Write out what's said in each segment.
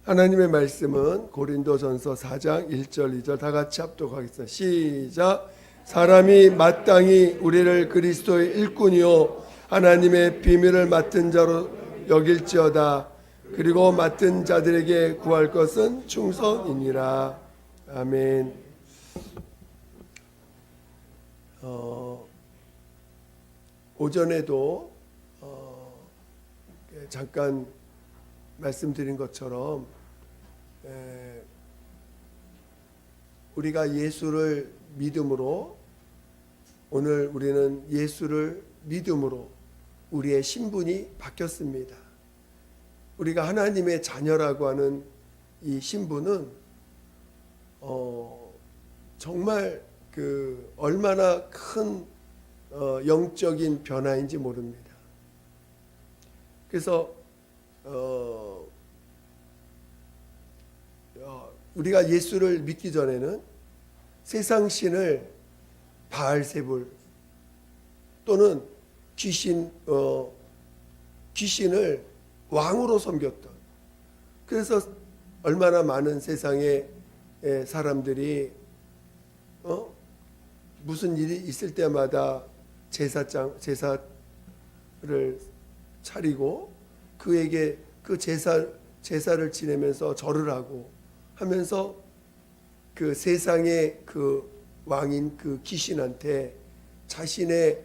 하나님의 말씀은 고린도전서 4장 1절 2절 다 같이 합독하겠습니다. 시작. 사람이 마땅히 우리를 그리스도의 일꾼이요 하나님의 비밀을 맡은 자로 여길지어다. 그리고 맡은 자들에게 구할 것은 충성이니라. 아멘. 오전에도 잠깐 말씀드린 것처럼 우리가 예수를 믿음으로, 오늘 우리는 예수를 믿음으로 우리의 신분이 바뀌었습니다. 우리가 하나님의 자녀라고 하는 이 신분은 정말 얼마나 큰 영적인 변화인지 모릅니다. 그래서 우리가 예수를 믿기 전에는 세상 신을 바알세불 또는 귀신을 왕으로 섬겼던, 그래서 얼마나 많은 세상의 사람들이 무슨 일이 있을 때마다 제사를 차리고 그에게 그 제사를 지내면서 절을 하고 하면서 그 세상의 그 왕인 그 귀신한테 자신의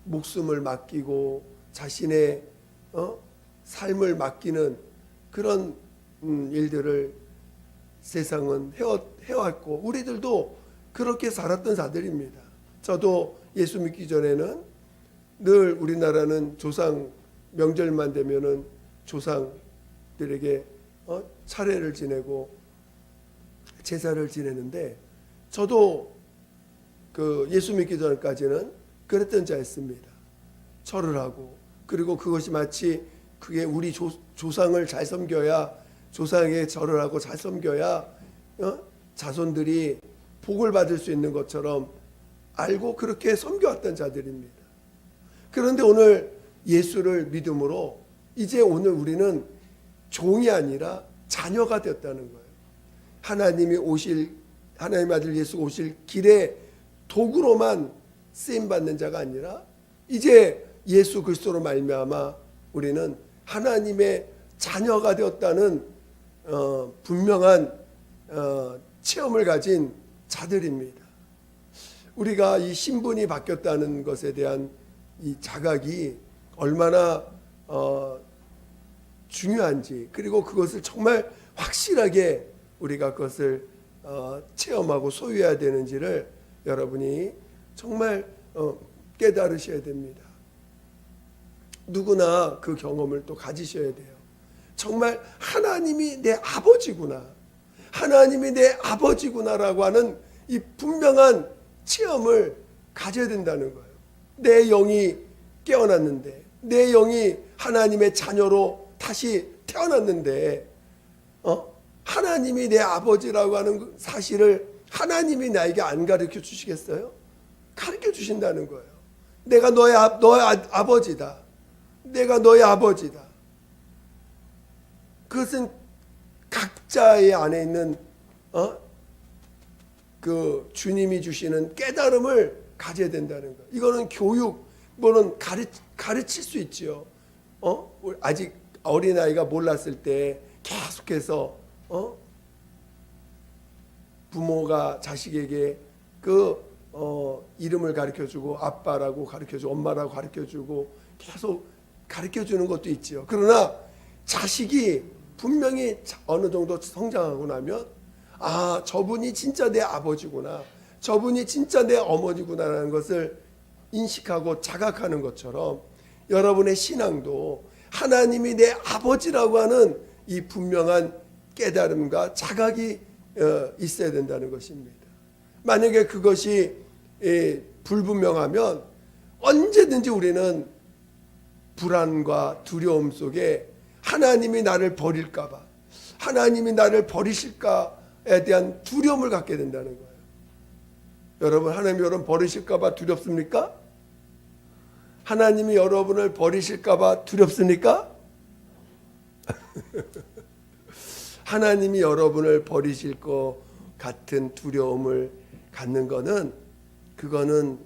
목숨을 맡기고 자신의 삶을 맡기는 그런 일들을 세상은 해왔고 우리들도 그렇게 살았던 자들입니다. 저도 예수 믿기 전에는 늘 우리나라는 조상 명절만 되면은 조상들에게 차례를 지내고 제사를 지내는데, 저도 그 예수 믿기 전까지는 그랬던 자였습니다. 절을 하고, 그리고 그것이 마치 그게 우리 조상을 잘 섬겨야, 조상에게 절을 하고 잘 섬겨야 자손들이 복을 받을 수 있는 것처럼 알고 그렇게 섬겨왔던 자들입니다. 그런데 오늘 예수를 믿음으로 이제 오늘 우리는 종이 아니라 자녀가 되었다는 거예요. 하나님 아들 예수 오실 길에 도구로만 쓰임 받는 자가 아니라 이제 예수 그리스도로 말미암아 우리는 하나님의 자녀가 되었다는 분명한 체험을 가진 자들입니다. 우리가 이 신분이 바뀌었다는 것에 대한 이 자각이 얼마나 중요한지, 그리고 그것을 정말 확실하게 우리가 그것을 체험하고 소유해야 되는지를 여러분이 정말 깨달으셔야 됩니다. 누구나 그 경험을 또 가지셔야 돼요. 정말 하나님이 내 아버지구나, 하나님이 내 아버지구나라고 하는 이 분명한 체험을 가져야 된다는 거예요. 내 영이 깨어났는데, 내 영이 하나님의 자녀로 다시 태어났는데 하나님이 내 아버지라고 하는 사실을 하나님이 나에게 안 가르쳐 주시겠어요? 가르쳐 주신다는 거예요. 내가 너의 아버지다. 내가 너의 아버지다. 그것은 각자의 안에 있는 그 주님이 주시는 깨달음을 가져야 된다는 거예요. 이거는 교육, 뭐는 가르칠 수 있지요. 아직 어린아이가 몰랐을 때 계속해서 부모가 자식에게 그 이름을 가르쳐주고 아빠라고 가르쳐주고 엄마라고 가르쳐주고 계속 가르쳐주는 것도 있지요. 그러나 자식이 분명히 어느 정도 성장하고 나면 저분이 진짜 내 아버지구나, 저분이 진짜 내 어머니구나라는 것을 인식하고 자각하는 것처럼 여러분의 신앙도 하나님이 내 아버지라고 하는 이 분명한 깨달음과 자각이 있어야 된다는 것입니다. 만약에 그것이 불분명하면 언제든지 우리는 불안과 두려움 속에 하나님이 나를 버릴까 봐, 하나님이 나를 버리실까에 대한 두려움을 갖게 된다는 거예요. 여러분, 하나님이 여러분 버리실까 봐 두렵습니까? 하나님이 여러분을 버리실까 봐 두렵습니까? 하나님이 여러분을 버리실 것 같은 두려움을 갖는 거는 그거는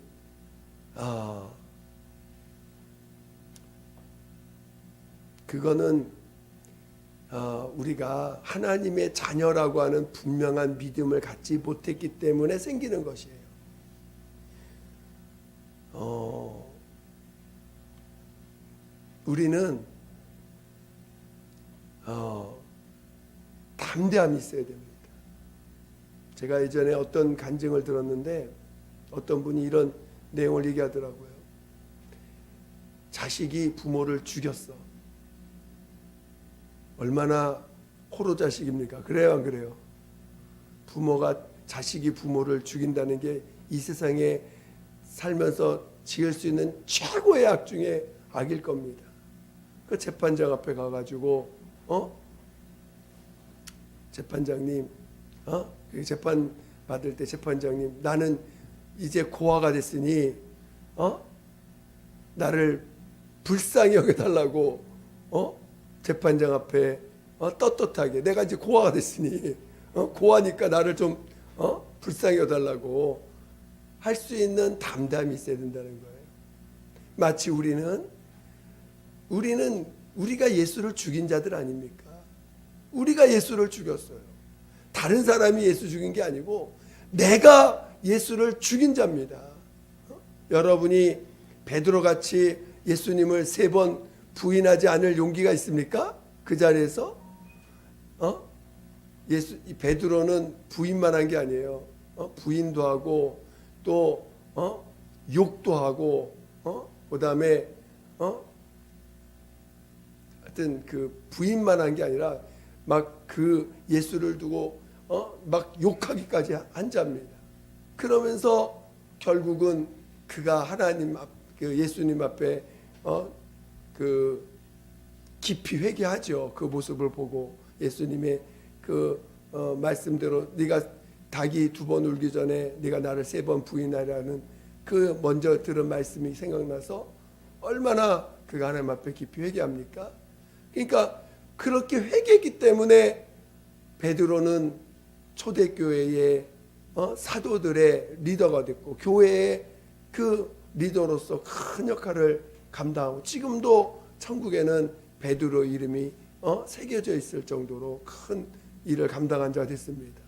우리가 하나님의 자녀라고 하는 분명한 믿음을 갖지 못했기 때문에 생기는 것이에요. 우리는 담대함이 있어야 됩니다. 제가 예전에 어떤 간증을 들었는데 어떤 분이 이런 내용을 얘기하더라고요. 자식이 부모를 죽였어. 얼마나 호로 자식입니까? 그래요, 안 그래요? 자식이 부모를 죽인다는 게 이 세상에 살면서 지을 수 있는 최고의 악 중에 악일 겁니다. 그 재판장 앞에 가가지고 재판장님, 그 재판 받을 때 재판장님, 나는 이제 고아가 됐으니 나를 불쌍히 여겨달라고 재판장 앞에 떳떳하게 내가 이제 고아가 됐으니 고아니까 나를 좀 불쌍히 여달라고 할 수 있는 담담이 있어야 된다는 거예요. 마치 우리가 예수를 죽인 자들 아닙니까? 우리가 예수를 죽였어요. 다른 사람이 예수 죽인 게 아니고 내가 예수를 죽인 자입니다. 여러분이 베드로같이 예수님을 3번 부인하지 않을 용기가 있습니까? 그 자리에서 베드로는 부인만 한 게 아니에요. 부인도 하고 또 욕도 하고 그다음에 하여튼 그 부인만 한 게 아니라 막 그 예수를 두고 막 욕하기까지 한 자입니다. 그러면서 결국은 그가 그 예수님 앞에 그 깊이 회개하죠. 그 모습을 보고 예수님의 그 말씀대로 네가 닭이 2번 울기 전에 네가 나를 3번 부인하라는 그 먼저 들은 말씀이 생각나서 얼마나 그가 하나님 앞에 깊이 회개합니까? 그러니까 그렇게 회개했기 때문에 베드로는 초대교회의 사도들의 리더가 됐고 교회의 그 리더로서 큰 역할을 감당하고 지금도 천국에는 베드로 이름이 새겨져 있을 정도로 큰 일을 감당한 자가 됐습니다.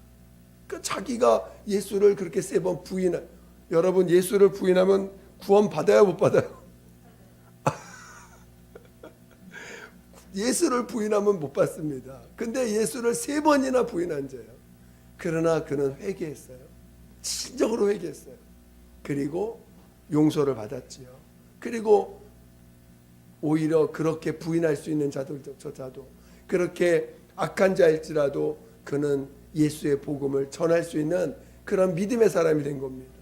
그러니까 자기가 예수를 그렇게 3번 여러분 예수를 부인하면 구원 받아요, 못 받아요? 예수를 부인하면 못 받습니다. 근데 예수를 3번이나 부인한 자예요. 그러나 그는 회개했어요. 진정으로 회개했어요. 그리고 용서를 받았지요. 그리고 오히려 그렇게 부인할 수 있는 자도 그렇게 악한 자일지라도 그는 예수의 복음을 전할 수 있는 그런 믿음의 사람이 된 겁니다.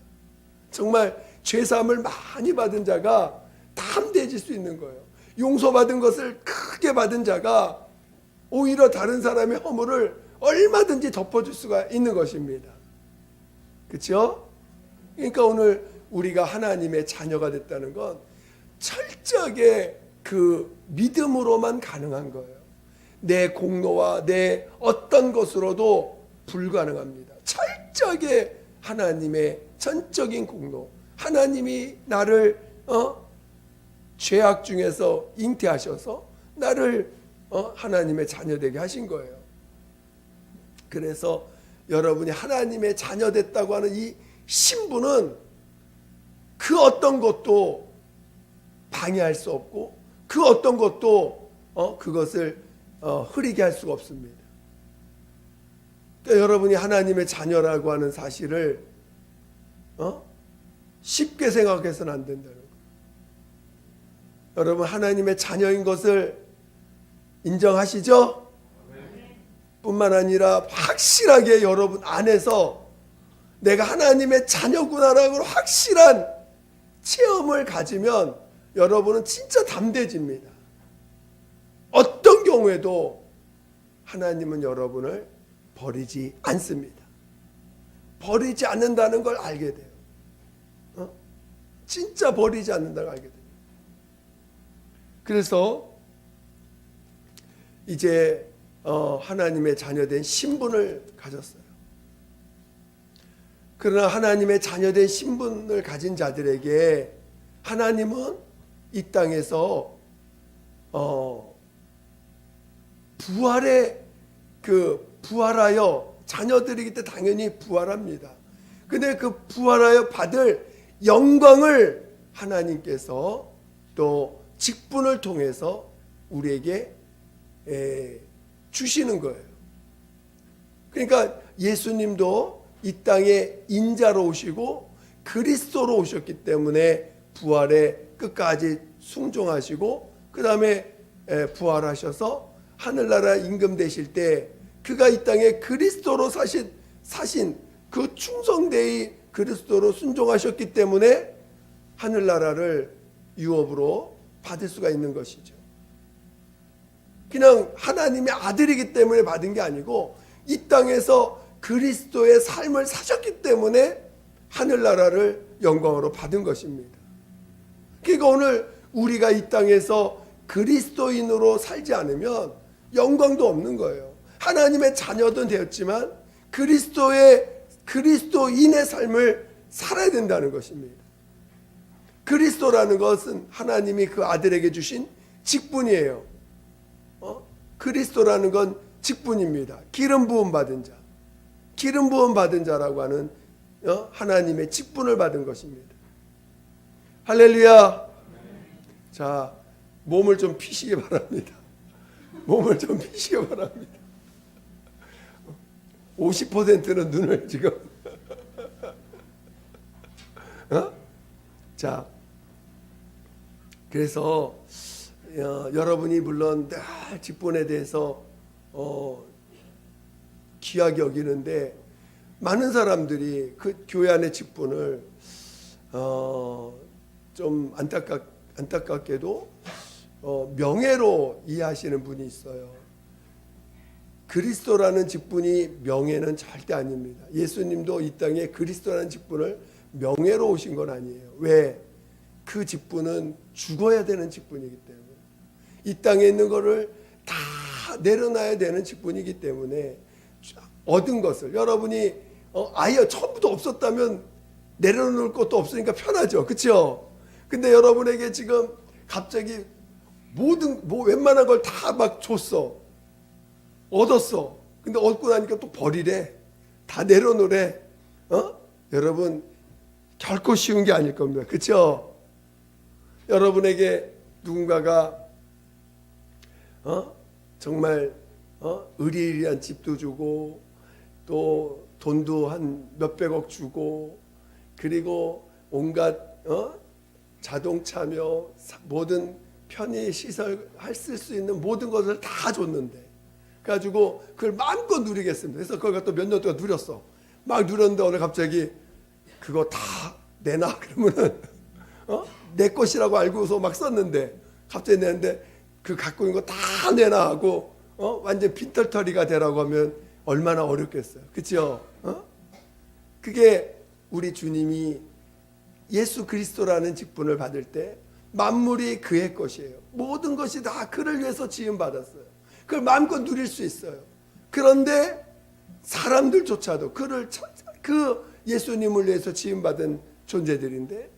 정말 죄사함을 많이 받은 자가 담대해질 수 있는 거예요. 용서받은 것을 크게 받은 자가 오히려 다른 사람의 허물을 얼마든지 덮어줄 수가 있는 것입니다. 그렇죠? 그러니까 오늘 우리가 하나님의 자녀가 됐다는 건 철저하게 그 믿음으로만 가능한 거예요. 내 공로와 내 어떤 것으로도 불가능합니다. 철저하게 하나님의 전적인 공로, 하나님이 나를 죄악 중에서 잉태하셔서 나를 하나님의 자녀되게 하신 거예요. 그래서 여러분이 하나님의 자녀 됐다고 하는 이 신분은 그 어떤 것도 방해할 수 없고 그 어떤 것도 그것을 흐리게 할 수가 없습니다. 그러니까 여러분이 하나님의 자녀라고 하는 사실을 쉽게 생각해서는 안 된다는 거예요. 여러분 하나님의 자녀인 것을 인정하시죠? 뿐만 아니라 확실하게 여러분 안에서 내가 하나님의 자녀구나라고 확실한 체험을 가지면 여러분은 진짜 담대해집니다. 어떤 경우에도 하나님은 여러분을 버리지 않습니다. 버리지 않는다는 걸 알게 돼요. 진짜 버리지 않는다는 걸 알게 돼요. 그래서 이제 하나님의 자녀된 신분을 가졌어요. 그러나 하나님의 자녀된 신분을 가진 자들에게 하나님은 이 땅에서 부활하여 자녀들이기 때문에 당연히 부활합니다. 근데 그 부활하여 받을 영광을 하나님께서 또 직분을 통해서 우리에게 주시는 거예요. 그러니까 예수님도 이 땅에 인자로 오시고 그리스도로 오셨기 때문에 부활에 끝까지 순종하시고 그 다음에 부활하셔서 하늘나라 임금 되실 때 그가 이 땅에 그리스도로 사신 그 충성되이 그리스도로 순종하셨기 때문에 하늘나라를 유업으로 받을 수가 있는 것이죠. 그냥 하나님의 아들이기 때문에 받은 게 아니고 이 땅에서 그리스도의 삶을 사셨기 때문에 하늘나라를 영광으로 받은 것입니다. 그러니까 오늘 우리가 이 땅에서 그리스도인으로 살지 않으면 영광도 없는 거예요. 하나님의 자녀도 되었지만 그리스도인의 삶을 살아야 된다는 것입니다. 그리스도라는 것은 하나님이 그 아들에게 주신 직분이에요. 그리스도라는 건 직분입니다. 기름 부음 받은 자. 기름 부음 받은 자라고 하는 하나님의 직분을 받은 것입니다. 할렐루야. 자, 몸을 좀 피시기 바랍니다. 몸을 좀 피시기 바랍니다. 50%는 눈을 지금 자, 그래서 여러분이 물론 늘 직분에 대해서 귀하게 여기는데 많은 사람들이 그 교회 안의 직분을 좀 안타깝게도 명예로 이해하시는 분이 있어요. 그리스도라는 직분이 명예는 절대 아닙니다. 예수님도 이 땅에 그리스도라는 직분을 명예로 오신 건 아니에요. 왜? 그 직분은 죽어야 되는 직분이기 때문에 이 땅에 있는 거를 다 내려놔야 되는 직분이기 때문에 얻은 것을 여러분이 아예 처음부터 없었다면 내려놓을 것도 없으니까 편하죠. 그렇죠? 근데 여러분에게 지금 갑자기 웬만한 걸 다 막 줬어. 얻었어. 근데 얻고 나니까 또 버리래. 다 내려놓으래. 여러분 결코 쉬운 게 아닐 겁니다. 그렇죠? 여러분에게 누군가가 정말 으리으리한 집도 주고 또 돈도 한 몇백억 주고 그리고 온갖 자동차며 모든 편의 시설 쓸 수 있는 모든 것을 다 줬는데 그래가지고 그걸 마음껏 누리겠습니다. 그래서 그걸 또 몇 년 동안 누렸어. 막 누렸는데 오늘 갑자기 그거 다 내놔 그러면은 내 것이라고 알고서 막 썼는데 갑자기 내는데 그 갖고 있는 거 다 내놔 하고 완전 빈털터리가 되라고 하면 얼마나 어렵겠어요. 그렇죠? 그게 우리 주님이 예수 그리스도라는 직분을 받을 때 만물이 그의 것이에요. 모든 것이 다 그를 위해서 지음 받았어요. 그걸 마음껏 누릴 수 있어요. 그런데 사람들조차도 그 예수님을 위해서 지음 받은 존재들인데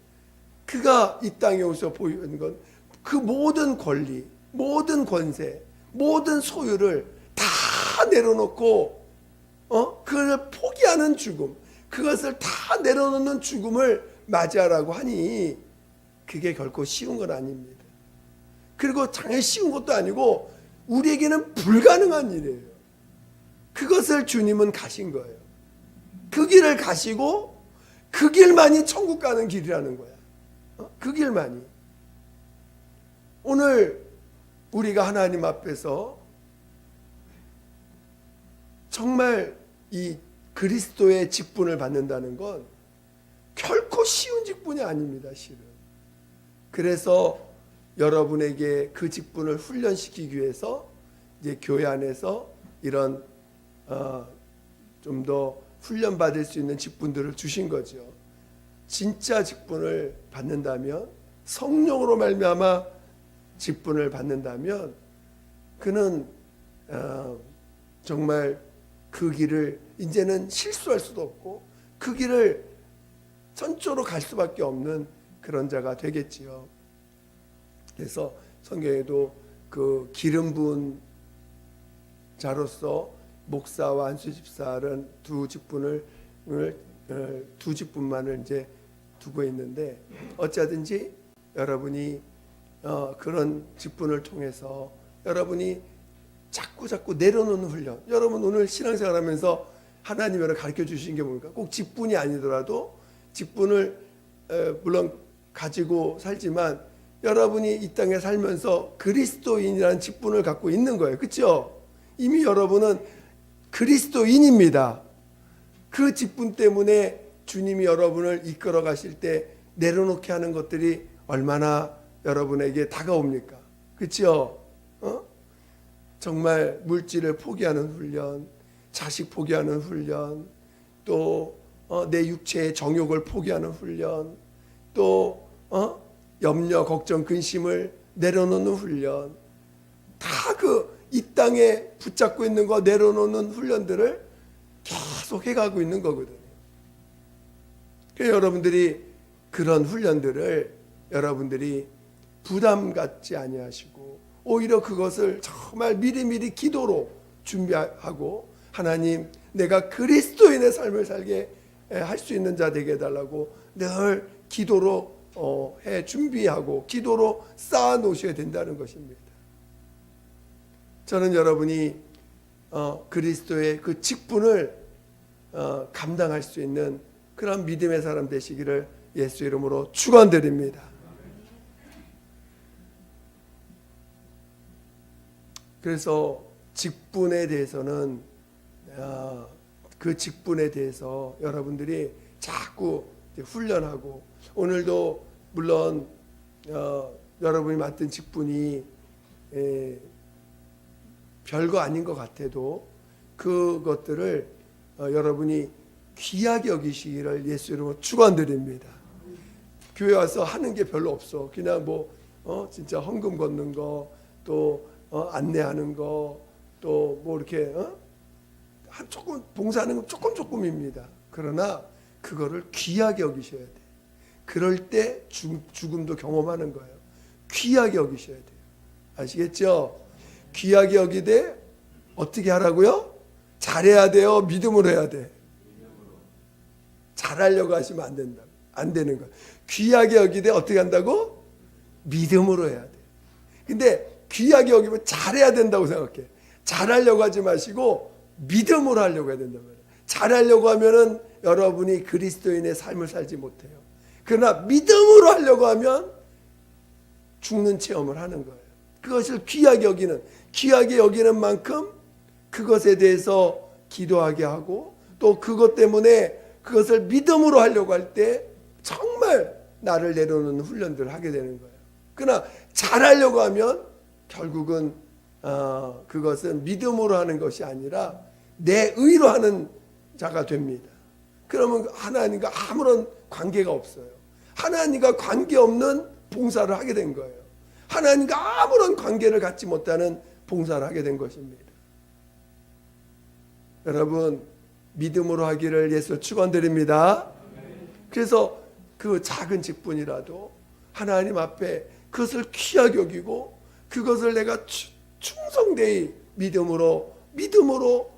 그가 이 땅에 오셔 보이는 건 그 모든 권리, 모든 권세, 모든 소유를 다 내려놓고 그걸 포기하는 죽음, 그것을 다 내려놓는 죽음을 맞이하라고 하니 그게 결코 쉬운 건 아닙니다. 그리고 당연히 쉬운 것도 아니고 우리에게는 불가능한 일이에요. 그것을 주님은 가신 거예요. 그 길을 가시고 그 길만이 천국 가는 길이라는 거야. 그 길만이. 오늘 우리가 하나님 앞에서 정말 이 그리스도의 직분을 받는다는 건 결코 쉬운 직분이 아닙니다, 실은. 그래서 여러분에게 그 직분을 훈련시키기 위해서 이제 교회 안에서 이런 좀 더 훈련받을 수 있는 직분들을 주신 거죠. 진짜 직분을 받는다면, 성령으로 말미암아 직분을 받는다면 그는 정말 그 길을 이제는 실수할 수도 없고 그 길을 전적으로 갈 수밖에 없는 그런 자가 되겠지요. 그래서 성경에도 그 기름 부은 자로서 목사와 한수 집사는 두 직분만을 이제 두고 있는데, 어찌하든지 여러분이 그런 직분을 통해서 여러분이 자꾸 내려놓는 훈련. 여러분 오늘 신앙생활하면서 하나님이 가르쳐 주신 게 뭡니까? 꼭 직분이 아니더라도 직분을 물론 가지고 살지만 여러분이 이 땅에 살면서 그리스도인이라는 직분을 갖고 있는 거예요. 그렇죠? 이미 여러분은 그리스도인입니다. 그 직분 때문에 주님이 여러분을 이끌어 가실 때 내려놓게 하는 것들이 얼마나 여러분에게 다가옵니까? 그렇죠? 정말 물질을 포기하는 훈련, 자식 포기하는 훈련, 또 내 육체의 정욕을 포기하는 훈련, 또 염려, 걱정, 근심을 내려놓는 훈련, 다 이 땅에 붙잡고 있는 거 내려놓는 훈련들을 계속 해가고 있는 거거든요. 그래서 여러분들이 그런 훈련들을 여러분들이 부담 갖지 아니하시고 오히려 그것을 정말 미리미리 기도로 준비하고, 하나님 내가 그리스도인의 삶을 살게 할 수 있는 자 되게 해달라고 늘 기도로 해 준비하고 기도로 쌓아 놓으셔야 된다는 것입니다. 저는 여러분이 그리스도의 그 직분을 감당할 수 있는 그런 믿음의 사람 되시기를 예수 이름으로 축원드립니다. 그래서 직분에 대해서는 그 직분에 대해서 여러분들이 자꾸 훈련하고, 오늘도 물론 여러분이 맡은 직분이 별거 아닌 것 같아도 그것들을 여러분이 귀하게 여기시기를 예수 이름으로 축원드립니다. 교회 와서 하는 게 별로 없어. 그냥 진짜 헌금 걷는 거, 또 안내하는 거, 또 이렇게 조금 봉사하는 건 조금입니다. 그러나 그거를 귀하게 여기셔야 돼. 그럴 때 죽음도 경험하는 거예요. 귀하게 여기셔야 돼요. 아시겠죠? 귀하게 여기되 어떻게 하라고요? 잘해야 돼요? 믿음으로 해야 돼? 잘하려고 하시면 안 된다. 안 되는 거예요. 귀하게 여기되 어떻게 한다고? 믿음으로 해야 돼. 근데 귀하게 여기면 잘해야 된다고 생각해. 잘하려고 하지 마시고 믿음으로 하려고 해야 된단 말이에요. 잘하려고 하면은 여러분이 그리스도인의 삶을 살지 못해요. 그러나 믿음으로 하려고 하면 죽는 체험을 하는 거예요. 그것을 귀하게 여기는 만큼 그것에 대해서 기도하게 하고, 또 그것 때문에 그것을 믿음으로 하려고 할 때 정말 나를 내려놓는 훈련들을 하게 되는 거예요. 그러나 잘하려고 하면 결국은 그것은 믿음으로 하는 것이 아니라 내 의로 하는 자가 됩니다. 그러면 하나님과 아무런 관계가 없어요. 하나님과 관계없는 봉사를 하게 된 거예요. 하나님과 아무런 관계를 갖지 못하는 봉사를 하게 된 것입니다. 여러분, 믿음으로 하기를 예수 축원드립니다. 그래서 그 작은 직분이라도 하나님 앞에 그것을 귀하게 여기고 그것을 내가 충성되이 믿음으로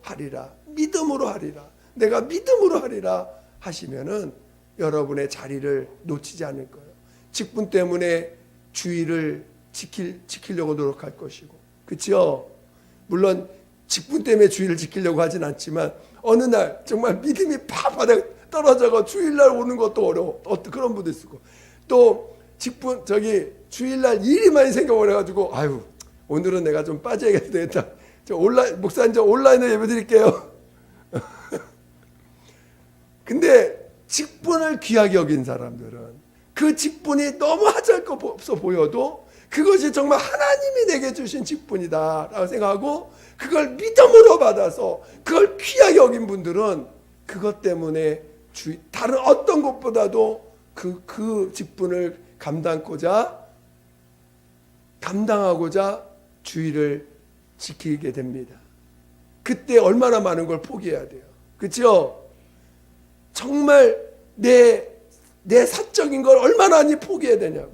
하리라. 내가 믿음으로 하리라 하시면은 여러분의 자리를 놓치지 않을 거예요. 직분 때문에 주의를 지키려고 노력할 것이고, 그렇죠? 물론 직분 때문에 주의를 지키려고 하진 않지만 어느 날 정말 믿음이 바닥에 떨어져가 주일날 오는 것도 어려워. 그런 분도 있고, 또 직분 주일날 일이 많이 생겨버려가지고 아유 오늘은 내가 좀 빠져야겠다. 목사님 저 온라인으로 예배드릴게요. 근데 직분을 귀하게 여긴 사람들은 그 직분이 너무 하잘 거 없어 보여도 그것이 정말 하나님이 내게 주신 직분이다라고 생각하고 그걸 믿음으로 받아서 그걸 귀하게 여긴 분들은 그것 때문에 다른 어떤 것보다도 그 직분을 감당하고자 주의를 지키게 됩니다. 그때 얼마나 많은 걸 포기해야 돼요. 그렇죠? 정말 내 사적인 걸 얼마나 많이 포기해야 되냐고.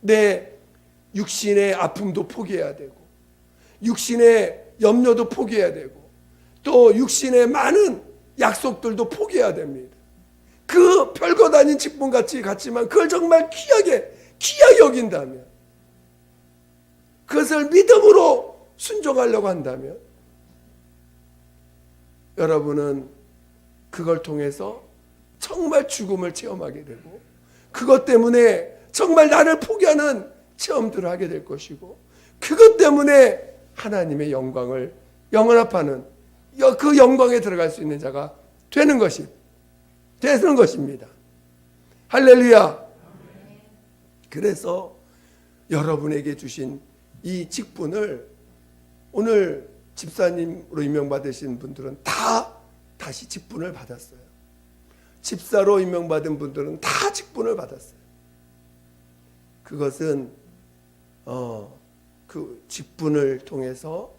내 육신의 아픔도 포기해야 되고, 육신의 염려도 포기해야 되고, 또 육신의 많은 약속들도 포기해야 됩니다. 그 별것 아닌 직분 같지만 그걸 정말 귀하게 여긴다면, 그것을 믿음으로 순종하려고 한다면, 여러분은 그걸 통해서 정말 죽음을 체험하게 되고, 그것 때문에 정말 나를 포기하는 체험들을 하게 될 것이고, 그것 때문에 하나님의 영광을 영원합하는 그 영광에 들어갈 수 있는 자가 되는 것입니다. 할렐루야. 그래서 여러분에게 주신 이 직분을 오늘 집사님으로 임명받으신 분들은 다시 직분을 받았어요. 집사로 임명받은 분들은 다 직분을 받았어요. 그것은 그 직분을 통해서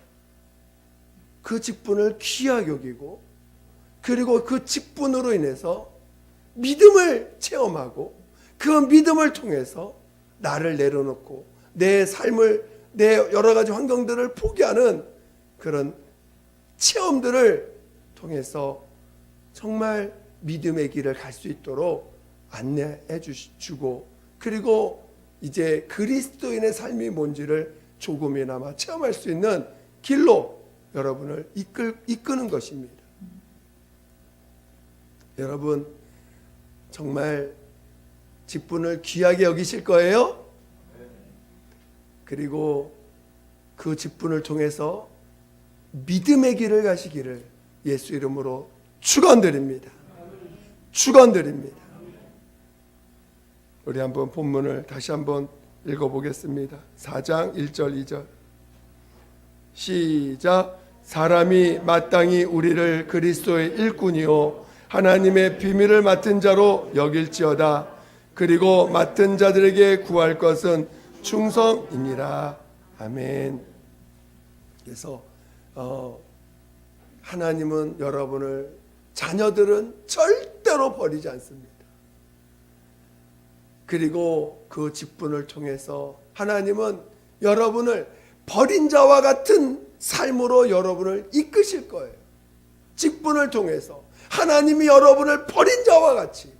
그 직분을 귀하게 여기고, 그리고 그 직분으로 인해서 믿음을 체험하고, 그 믿음을 통해서 나를 내려놓고 내 삶을, 내 여러 가지 환경들을 포기하는 그런 체험들을 통해서 정말 믿음의 길을 갈 수 있도록 안내해 주고, 그리고 이제 그리스도인의 삶이 뭔지를 조금이나마 체험할 수 있는 길로 여러분을 이끄는 것입니다. 여러분 정말 직분을 귀하게 여기실 거예요? 그리고 그 직분을 통해서 믿음의 길을 가시기를 예수 이름으로 축원드립니다. 우리 한번 본문을 다시 한번 읽어보겠습니다. 4장 1절 2절 시작. 사람이 마땅히 우리를 그리스도의 일꾼이요 하나님의 비밀을 맡은 자로 여길지어다. 그리고 맡은 자들에게 구할 것은 충성이니라. 아멘. 그래서 하나님은 여러분을, 자녀들은 절대로 버리지 않습니다. 그리고 그 직분을 통해서 하나님은 여러분을 버린 자와 같은 삶으로 여러분을 이끄실 거예요. 직분을 통해서 하나님이 여러분을 버린 자와 같이,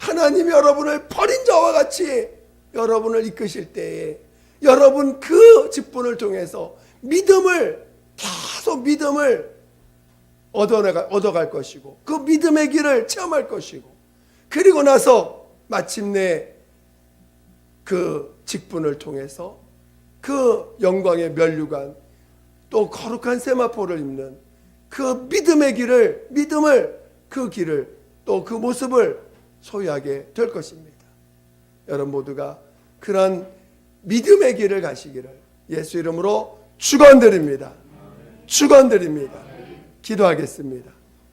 하나님이 여러분을 버린 자와 같이 여러분을 이끄실 때에 여러분 그 직분을 통해서 계속 믿음을 얻어갈 것이고, 그 믿음의 길을 체험할 것이고, 그리고 나서 마침내 그 직분을 통해서 그 영광의 면류관, 또 거룩한 세마포를 입는 그 믿음의 길을, 그 길을, 또 그 모습을 소유하게 될 것입니다. 여러분 모두가 그런 믿음의 길을 가시기를 예수 이름으로 축원드립니다. 기도하겠습니다.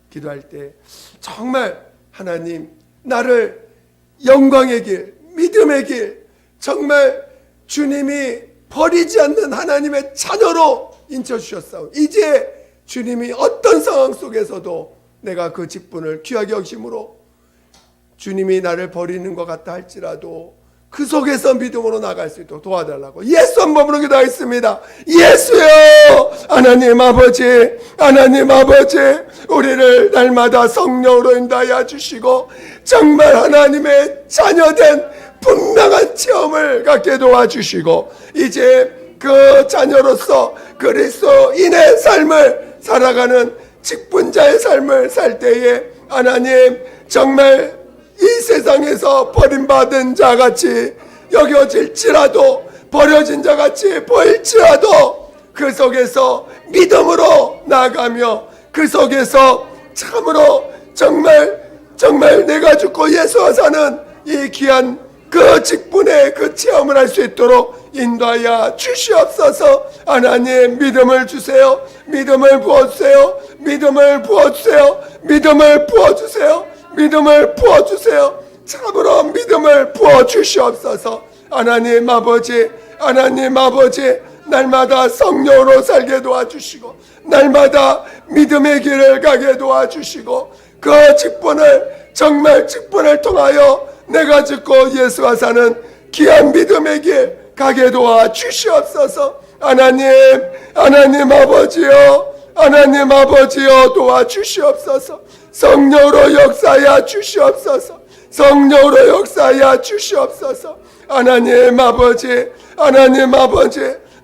기도할 때 정말 하나님, 나를 영광의 길, 믿음의 길, 정말 주님이 버리지 않는 하나님의 자녀로 인쳐주셨사오니 이제 주님이 어떤 상황 속에서도 내가 그 직분을 귀하게 여기심으로 주님이 나를 버리는 것 같다 할지라도 그 속에서 믿음으로 나갈 수 있도록 도와달라고 예수 한 번으로 기도하겠습니다. 예수여, 하나님 아버지, 우리를 날마다 성령으로 인도하여 주시고 정말 하나님의 자녀된 분명한 체험을 갖게 도와주시고, 이제 그 자녀로서 그리스도인의 삶을 살아가는 직분자의 삶을 살 때에 하나님 정말 이 세상에서 버림받은 자같이 여겨질지라도, 버려진 자같이 보일지라도 그 속에서 믿음으로 나아가며 그 속에서 참으로 정말 내가 죽고 예수와 사는 이 귀한 그 직분의 그 체험을 할 수 있도록 인도하여 주시옵소서. 하나님 믿음을 주세요. 믿음을 부어주세요. 참으로 믿음을 부어주시옵소서. 하나님 아버지, 날마다 성령으로 살게 도와주시고 날마다 믿음의 길을 가게 도와주시고 그 직분을 통하여 내가 짓고 예수가 사는 귀한 믿음의 길 가게 도와주시옵소서. 하나님 아버지여 도와주시옵소서. 성령으로 역사하여 주시옵소서. 성령으로 역사하여 주시옵소서. 하나님 아버지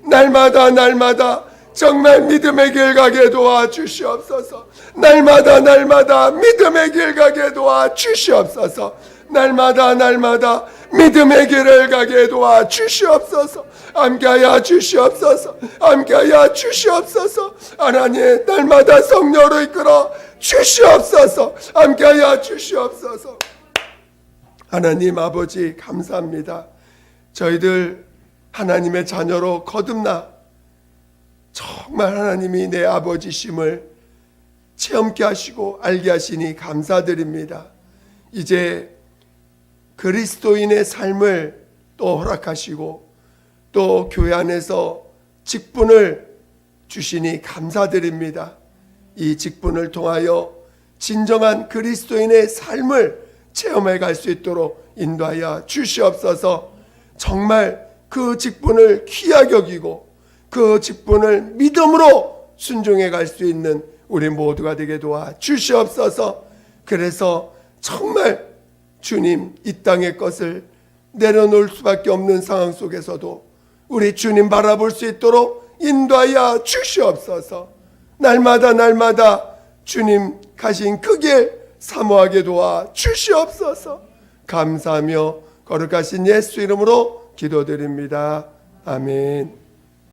날마다 정말 믿음의 길 가게 도와주시옵소서. 날마다 믿음의 길 가게 도와주시옵소서. 날마다 믿음의 길을 가게 도와주시옵소서. 함께하여 주시옵소서. 하나님 날마다 성령으로 이끌어 주시옵소서. 함께하여 주시옵소서. 하나님 아버지 감사합니다. 저희들 하나님의 자녀로 거듭나 정말 하나님이 내 아버지심을 체험케 하시고 알게 하시니 감사드립니다. 이제 그리스도인의 삶을 또 허락하시고 또 교회 안에서 직분을 주시니 감사드립니다. 이 직분을 통하여 진정한 그리스도인의 삶을 체험해 갈 수 있도록 인도하여 주시옵소서. 정말 그 직분을 귀하게 여기고 그 직분을 믿음으로 순종해 갈 수 있는 우리 모두가 되게 도와 주시옵소서. 그래서 정말 주님 이 땅의 것을 내려놓을 수밖에 없는 상황 속에서도 우리 주님 바라볼 수 있도록 인도하여 주시옵소서. 날마다 주님 가신 그 길 사모하게 도와 주시옵소서. 감사하며 거룩하신 예수 이름으로 기도드립니다. 아멘.